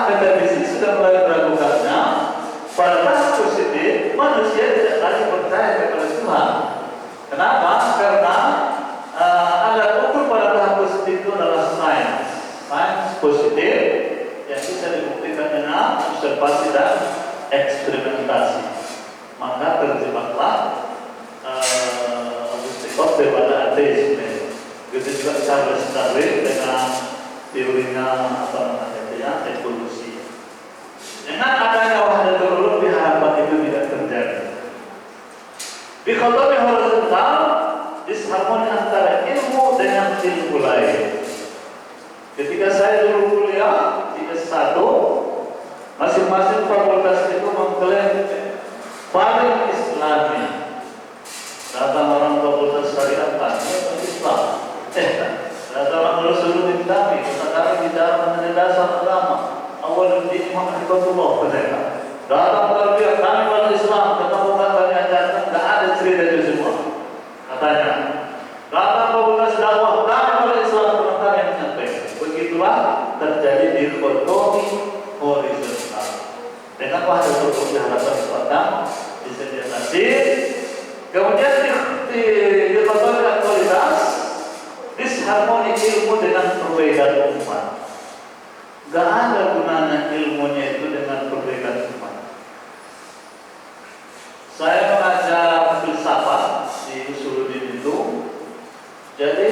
metafisik sudah mulai meragukannya, pada tahap positif manusia tidak lagi percaya kepada Tuhan. Kenapa? Karena alat ukur pada tahap positif itu adalah sains positif yang bisa dibuktikan dengan observasi dan eksperimentasi. Maka terjebaklah Agustinus daripada ateisme. Begitu juga Charles Darwin dengan teorinya evolusi. Dengan adanya wahdatul ulum diharapkan itu tidak terjadi. Dikotomi horizontal, disharmoni antara ilmu dengan ilmu lain. Ketika saya dulu kuliah di S1, masing-masing fakultas itu mengklaim paling Islami. Datang orang fakultas syariat Islam. Datang orang Rasulullah Islami. Sekarang bicara mengenai dasar agama. Awal ini ma'rifatullah mereka. Datang terbiak kami orang Islam. Ketemu katanya datang, tidak ada cerita itu semua. Katanya. Datang fakultas dakwah kami orang Islam tentang yang menyampaikan. Begitulah terjadi di dikotomi horizontal. Dengan wahdatul ulum diharapkan sepadan disediasi. Kemudian di dikotomi aktualitas, disharmoni ilmu dengan perbedaan umat. Gak ada gunanya ilmunya itu dengan perbedaan umat. Saya mengajar filsafat di Usuluddin itu. Jadi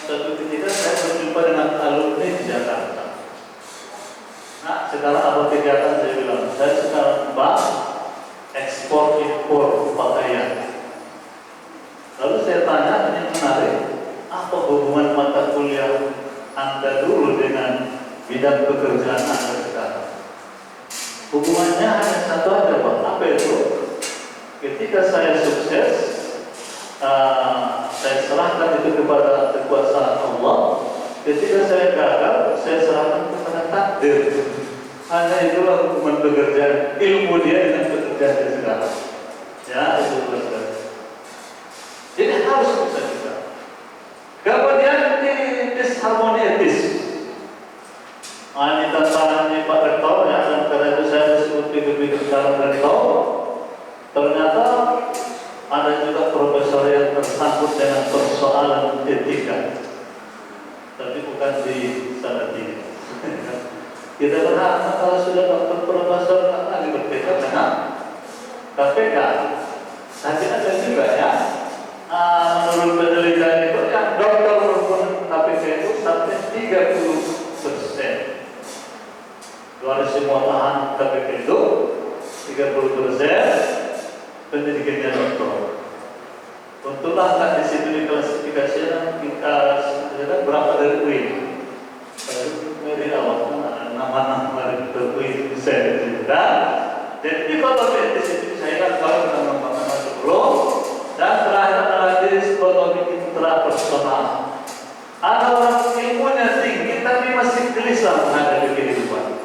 suatu ketika saya berjumpa dengan alumni di Jakarta. Nah, sekarang apa kegiatan saya bilang? Saya sekarang bahas ekspor impor pakaian. Lalu saya tanya, yang menarik, apa hubungan mata kuliah Anda dulu dengan bidang pekerjaan Anda sekarang? Hubungannya hanya satu aja, Pak. Apa itu? Ketika saya sukses, saya serahkan itu kepada kekuasaan Allah. Ketika saya gagal, saya serahkan kepada takdir. Hanya itulah hubungan pekerjaan ilmu dia dengan pekerjaan dia sekarang. Ya, itu benar. Jadi harus bisa juga. Kemudian di disharmoni etis. Ini tantangannya Pak Rektor ya, dan karena itu saya disebut pikir-pikir sekarang Rektor. Ternyata ada juga profesor yang tersangkut dengan persoalan etika, tapi bukan di Salatiga. Kita berharap kalau sudah dokter profesor lagi berbeda dengan KPK. Tapi ada juga ya, menurut penelitian itu yang dokter KPK itu sampai 30%. Dari semua tahan KPK itu 30% pendidikannya dokter. Untunglah kan di situ diklasifikasikan kita berapa dari UIN. Dari awal nama-nama dari UIN bisa dan jadi kalau di situ saya kan kalau nama-nama dulu dan terakhir adalah diskotomi intrapersonal. Ada orang ilmunya tinggi tapi masih gelisah menghadapi kehidupan.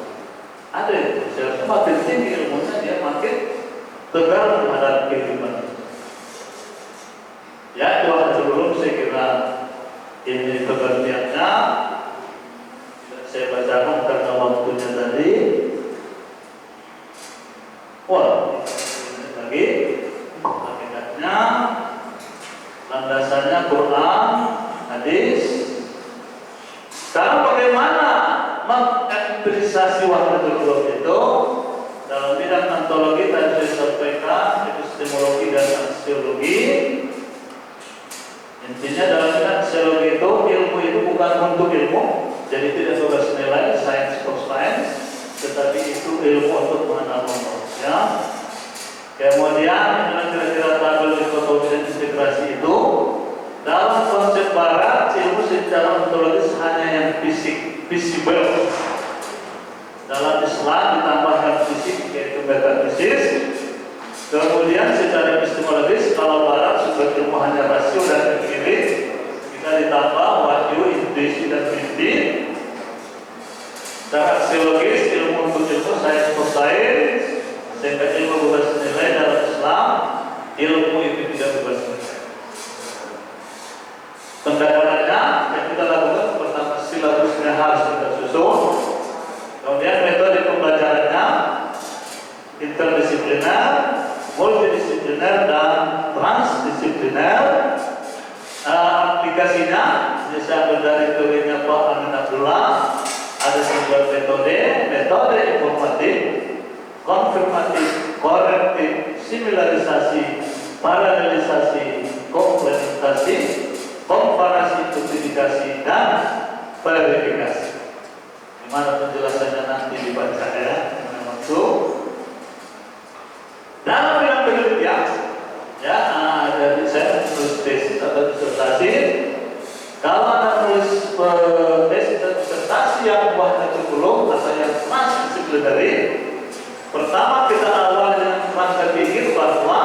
Ada itu. Seharusnya makin tinggi ilmunya dia makin tegar menghadapi kehidupan. Ya, doa sebelum saya kira ini pengertiannya. Saya bacakan karena waktunya tadi. Wah, ini lagi hakikatnya landasannya Quran, hadis. Sekarang bagaimana mengempirisasi wahdatul ulum itu? Dalam bidang antologi tadi saya sampaikan epistemologi dan aksiologi. Intinya dalam bidang aksiologi itu ilmu itu bukan untuk ilmu, jadi tidak bebas nilai science for science, tetapi itu ilmu untuk mengenal Allah. Ya. Kemudian dengan kira-kira tabel dikotomi dan integrasi itu dalam konsep Barat ilmu secara ontologis hanya yang fisik, visible. Dalam Islam ditambahkan fisik yaitu metafisis. Kemudian secara epistemologis kalau Barat sumber ilmu hanya rasio dan empirik, kita ditambah wahyu, intuisi dan mimpi. Secara aksiologis ilmu untuk ilmu science for science, sehingga ilmu bebas nilai dalam Islam ilmu itu tidak bebas nilai. Pendalamannya yang kita lakukan pertama silabusnya harus kita susun. Kemudian metode pembelajarannya interdisipliner, multidisipliner, dan transdisipliner. Aplikasinya, ini saya ambil dari teorinya Pak Amin Abdullah. Ada sebuah metode informatif, konfirmatif, korektif, simularisasi, paralelisasi, komplementasi, komparasi, justifikasi, dan verifikasi. Dimana penjelasannya nanti dibaca ya, maksud dalam bidang penelitian ya, dari saya menulis tesis atau disertasi. Kalau anda menulis tesis atau disertasi yang buahnya curriculum atau yang transdisiplinary, pertama kita awal dengan rangka pikir bahwa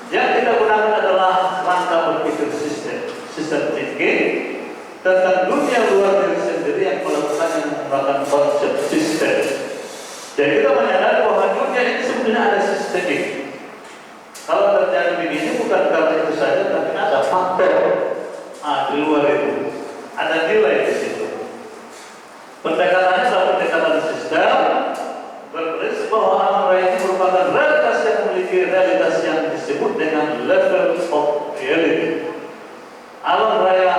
yang kita gunakan adalah rangka berpikir sistem thinking tentang dunia luar diri sendiri yang menggunakan konsep sistem. Jadi kita menyadari bahwa dunia ini sebenarnya ada sistemik. Kalau terjadi begini bukan karena itu saja, tapi ada faktor di luar itu, ada nilai di situ. Pendekatannya adalah pendekatan sistem, berprinsip bahwa alam raya ini merupakan realitas yang memiliki realitas yang disebut dengan level of reality. Alam raya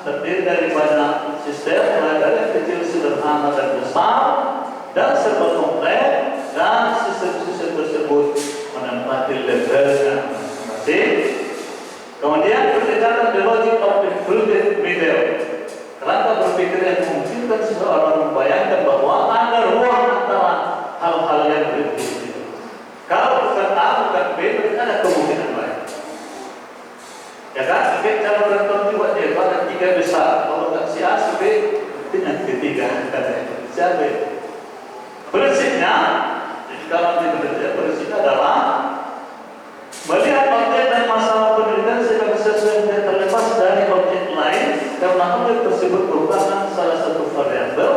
terdiri dari banyak sistem, mulai dari yang kecil, sederhana, dan besar, dan serba kompleks, dan sistem-sistem tersebut menempati levelnya masing-masing. Kemudian pendekatan the logic of included middle, kerangka berpikir yang memungkinkan seseorang membayangkan bahwa ada ruang antara hal-hal yang berbeda. Kalau bukan A, bukan B, berarti ada kemungkinan lain. Ya kan? Oke, cara bertentu buat dia ada tiga besar. Kalau nggak si A, si B, dengan ketiga. Siapa itu? Prinsipnya, jadi kalau kita prinsipnya adalah melihat objek dan masalah penelitian sebagai sesuatu yang terlepas dari objek lain karena objek tersebut merupakan salah satu variabel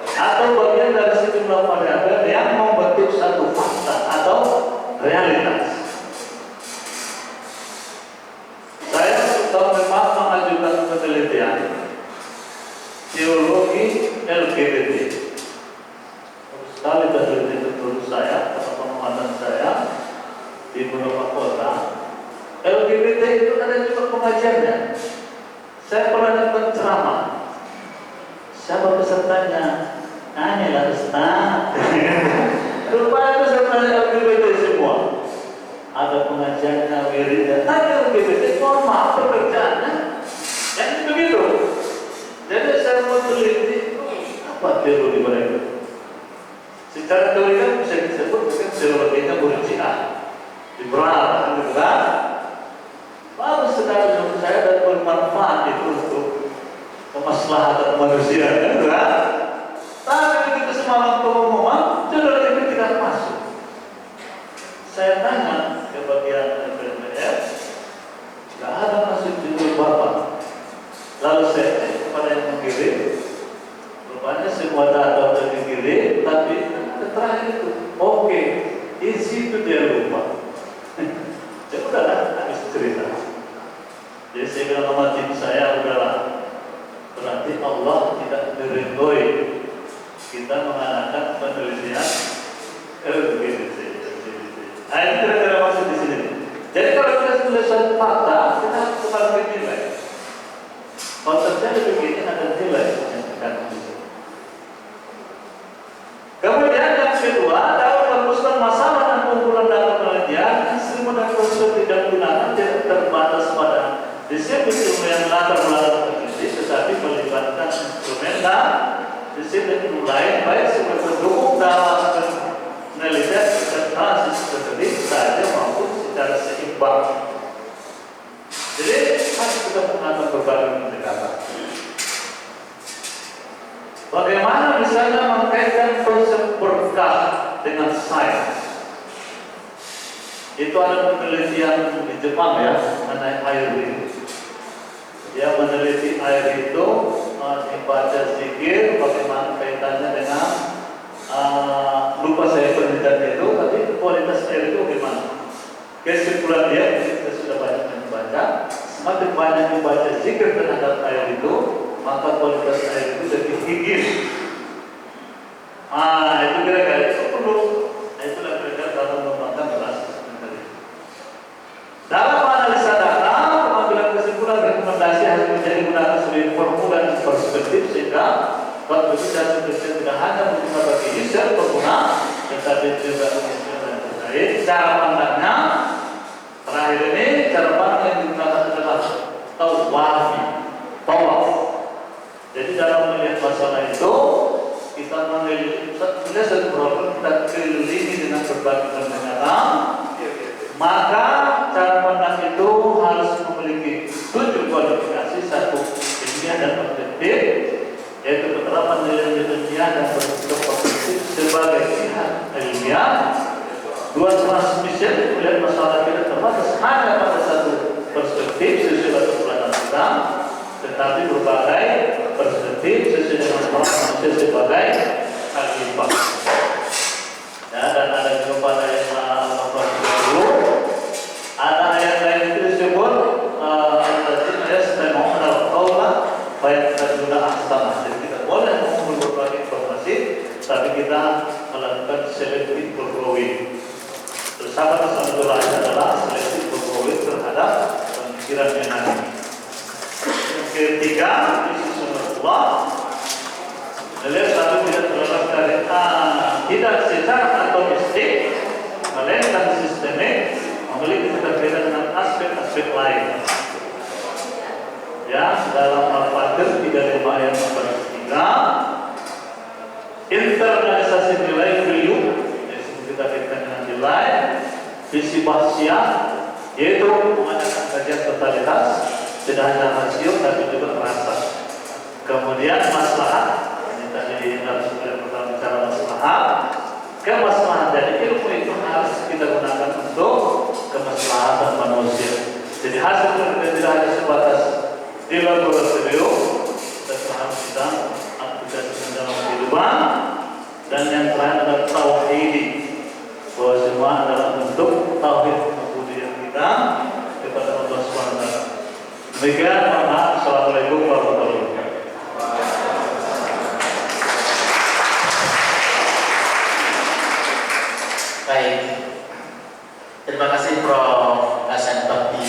atau bagian dari sejumlah variabel yang membentuk satu fakta atau realitas. Saya tahun depan mengajukan penelitian teologi LGBT. Sekali penelitian itu saya atau pengamatan saya di beberapa kota. LGBT itu ada juga pengajiannya. Saya pernah dapat ceramah. Siapa pesertanya? Inilah Ustaz. Rupanya pesertanya LGBT semua. Ada pengajiannya, wiridnya. Ada LGBT, mohon maaf pekerjaannya. Yang begitu. Jadi saya mau teliti apa teologi mereka. Secara teori kan bisa disebut dengan teologinya Murji'ah, liberal, gitu kan? Bagus sekali menurut saya dan bermanfaat itu untuk kemaslahatan manusia, gitu kan? Tapi begitu semalam pengumuman, teologi itu tidak masuk. Saya tanya ke bagian MPR, tidak ada masuk judul Bapak. Lalu saya tanya kepada yang mengirim, rupanya semua data sudah dikirim, tapi terakhir itu, oke, isi itu dia lupa. Ya udahlah, habis cerita. Jadi saya bilang sama tim saya, udahlah, berarti Allah tidak meridhoi kita mengadakan penelitian LGBT. Nah ini kira-kira maksud di sini. Jadi kalau kita tulisan fakta, kita harus kembali nilai. Konsepnya begini, ada nilai yang kita tulis. Kemudian yang kedua, dalam merumuskan masalah dan kumpulan data penelitian, instrumen dan konsep tidak digunakan tidak terbatas pada disiplin ilmu yang latar belakang tertentu, tetapi melibatkan instrumen dan disiplin ilmu lain, baik sebagai pendukung dalam penelitian serta sistematik saja maupun secara seimbang. Jadi harus kita menggunakan berbagai pendekatan. Bagaimana misalnya mengkaitkan konsep berkah dengan sains? Itu ada penelitian di Jepang ya mengenai air itu. Dia meneliti air itu dibaca zikir, bagaimana kaitannya dengan lupa saya penelitian itu, tapi kualitas air itu bagaimana? Kesimpulan dia, kita sudah banyak membaca, semakin banyak membaca zikir terhadap air itu, maka kualitas air itu lebih higienis. Sebab dan Kristen tidak hanya berguna bagi user pengguna, tetapi juga Kristen dan terkait. Cara pandangnya terakhir ini cara pandang yang digunakan adalah tawaf. Jadi dalam melihat masalah itu kita melihat satu problem, kita kelilingi dengan berbagai pendekatan. Maka cara pandang itu harus memiliki 7 kualifikasi. 1, ilmiah dan objektif, yaitu penerapan nilai ilmiah dan berbentuk objektif sebagai pihak ilmiah. 2, transmission, melihat masalah kita terbatas hanya pada satu perspektif sesuai dengan pelajaran kita, tetapi berbagai perspektif sesuai dengan peran manusia sebagai khalifah. Ya, dan ada juga pada ayat 18 ada ayat lain itu disebut baik kita juga ahsanah. Jadi kita boleh mengumpul berbagai informasi, tapi kita melakukan selective bergrowing. Bersama kesatuan adalah selective bergrowing terhadap pemikiran yang ada. Yang ketiga, isi sunnatullah. Melihat satu tidak terlepas dari tidak secara atomistik, melainkan sistemik, memiliki keterkaitan dengan aspek-aspek lain. Ya, dalam Al-Fatih 35 ayat 43, internalisasi nilai value, kita kaitkan dengan nilai, visi bahasiah, yaitu mengadakan kajian totalitas, tidak hanya rasio tapi juga rasa. Kemudian maslahat, ini tadi dalam sumber pertama bicara maslahat, kemaslahatan. Jadi ilmu itu harus kita gunakan untuk kemaslahatan manusia. Jadi hasil kita tidak hanya sebatas di laboratorium, tetapi harus kita aplikasikan dalam kehidupan. Dan yang terakhir adalah tauhid, bahwa semua adalah bentuk tauhid ubudiyah kita kepada Allah Subhanahu wa taala. Demikian, assalamualaikum warahmatullahi wabarakatuh. Baik, terima kasih Prof. Hasan Bakti.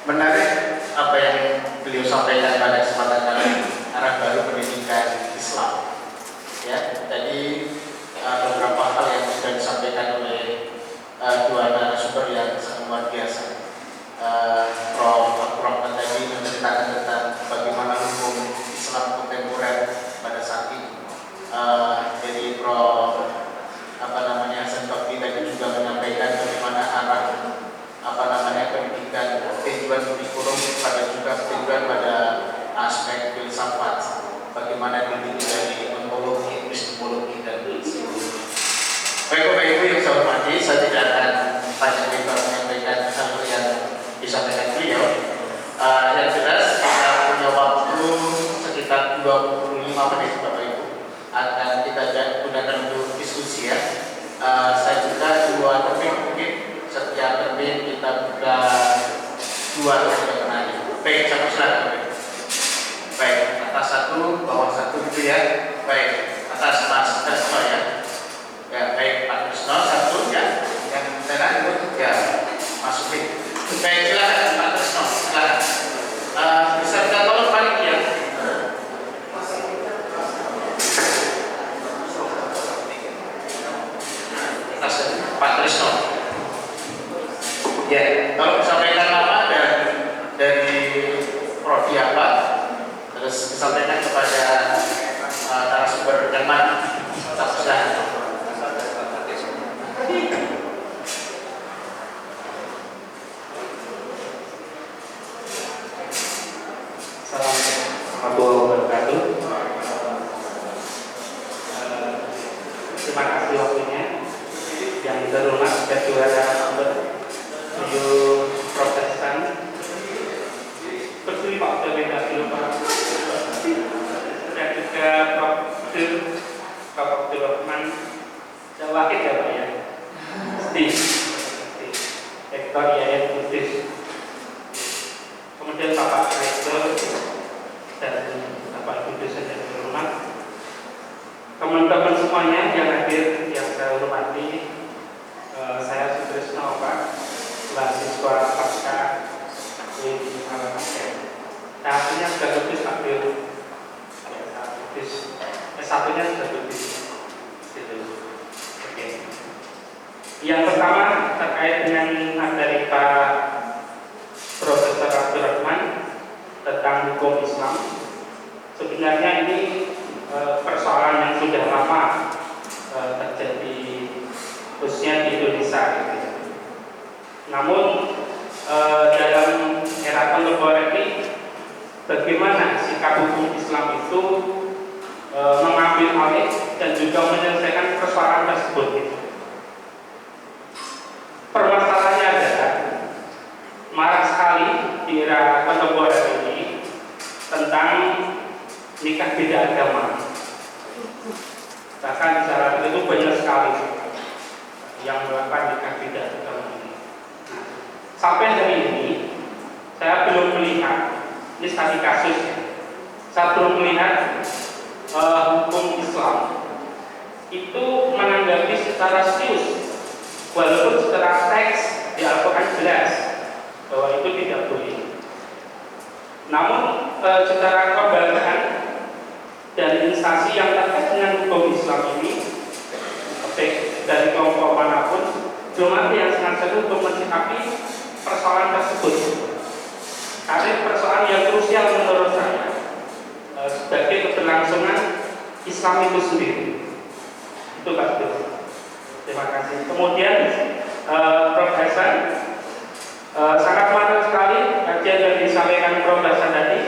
Menarik apa yang beliau sampaikan pada kesempatan kali ini, arah baru pendidikan Islam. Ya, tadi beberapa hal yang sudah disampaikan oleh dua narasumber yang sangat luar biasa. Prof. Rahman tadi menceritakan tentang bagaimana hukum Islam kontemporer pada saat ini. Jadi Prof. Hasan Bakti tadi juga menyampaikan bagaimana arah pendidikan tujuan kurikulum pada juga tujuan pada aspek filsafat, bagaimana diri dari ontologi, epistemologi dan psikologi. Bapak Ibu yang saya hormati, saya tidak akan banyak lebar menyampaikan hal yang disampaikan beliau. Yang jelas kita punya waktu sekitar 25 menit Bapak Ibu akan kita gunakan untuk diskusi ya. Saya juga 2 termin mungkin setiap termin kita buka 2 pertanyaan. Baik, sama silakan. Baik, atas 1, bawah 1 gitu ya. Baik, atas Mas Krisno ya. Ya, baik Pak Krisno 1 ya. Yang sana itu ya masukin. Baik, silakan Pak Krisno, silakan. Bisa kita tolong balik ya. Pak Krisno. Ya, kalau sampaikan nama dan dari prodi apa, terus disampaikan kepada narasumber yang mana. Sudah. Assalamualaikum warahmatullahi wabarakatuh. Terima kasih waktunya. Yang terhormat Ketua Narasumber Protestan, Bersih Pak Dr. Pak, dan juga Prof. Abdul Rahman Jawahid ya Pak ya, Rektor IAIN Kudus. Kemudian Bapak Rektor dan Bapak Ibu dosen yang terhormat, teman-teman semuanya yang hadir yang saya hormati. Saya Sutrisno Pak, mahasiswa pasca di Alamasya. Artinya sudah lebih stabil, ya, lebih satunya sudah begitu. Gitu. Oke. Yang pertama terkait dengan materi Pak Profesor Abdurrahman tentang hukum Islam. Sebenarnya ini persoalan yang sudah lama terjadi khususnya di Indonesia. Gitu. Namun dalam era kontemporer ini, bagaimana sikap hukum Islam itu mengambil alih dan juga menyelesaikan persoalan tersebut. Gitu. Permasalahannya adalah marak sekali di era kontemporer ini tentang nikah beda agama. Bahkan di saat itu banyak sekali yang melakukan nikah beda agama ini. Nah, sampai hari ini saya belum melihat, ini tadi kasusnya, saya belum melihat hukum Islam itu menanggapi secara serius, walaupun secara teks di Al-Quran jelas bahwa itu tidak boleh. Namun secara kebangsaan dan instansi yang terkait dengan hukum Islam ini, dari kelompok manapun, belum ada yang sangat serius untuk mensikapi persoalan tersebut. Karena persoalan yang krusial menurut saya sebagai keberlangsungan Islam itu sendiri. Itu Pak Guru. Terima kasih. Kemudian Prof. Hasan, sangat menarik sekali kajian yang disampaikan Prof. Hasan tadi,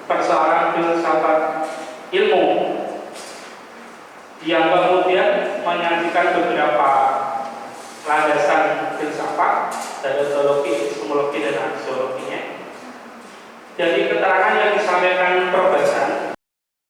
persoalan filsafat ilmu yang kemudian menyajikan beberapa landasan filsafat dari teologi, epistemologi dan aksiologinya. Jadi keterangan yang disampaikan Prof. Hasan